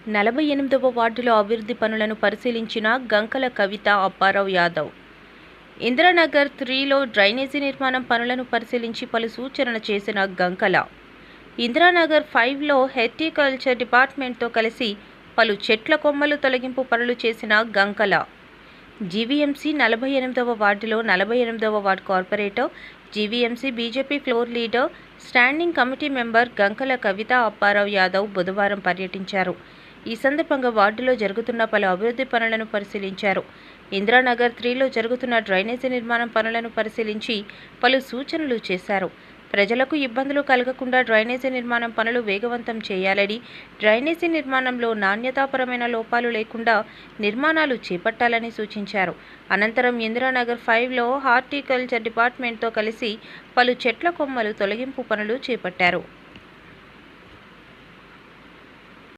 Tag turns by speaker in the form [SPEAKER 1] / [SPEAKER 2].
[SPEAKER 1] 48వ వార్డులో అభివృద్ధి పనులను పరిశీలించిన గంకల కవిత అప్పారావు యాదవ్. ఇందిరానగర్ 3లో డ్రైనేజీ నిర్మాణం పనులను పరిశీలించి పలు సూచనలు చేసిన గంకల. ఇందిరానగర్ 5లో హార్టికల్చర్ డిపార్ట్మెంట్తో కలిసి పలు చెట్ల కొమ్మలు తొలగింపు పనులు చేసిన గంకల. జీవీఎంసీ 48వ వార్డులో 48వ వార్డు corporator, GVMC BJP floor leader, standing committee member Gankala Kavitha Apparao Yadav బుధవారం పర్యటించారు. ఈ సందర్భంగా వార్డులో జరుగుతున్న పలు అభివృద్ధి పనులను పరిశీలించారు. ఇందిరానగర్ 3లో జరుగుతున్న డ్రైనేజీ నిర్మాణం పనులను పరిశీలించి పలు సూచనలు చేశారు. ప్రజలకు ఇబ్బందులు కలగకుండా డ్రైనేజీ నిర్మాణం పనులు వేగవంతం చేయాలని, డ్రైనేజీ నిర్మాణంలో నాణ్యతాపరమైన లోపాలు లేకుండా నిర్మాణాలు చేపట్టాలని సూచించారు. అనంతరం ఇందిరానగర్ 5లో హార్టికల్చర్ డిపార్ట్మెంట్తో కలిసి పలు చెట్ల కొమ్మలు తొలగింపు పనులు చేపట్టారు.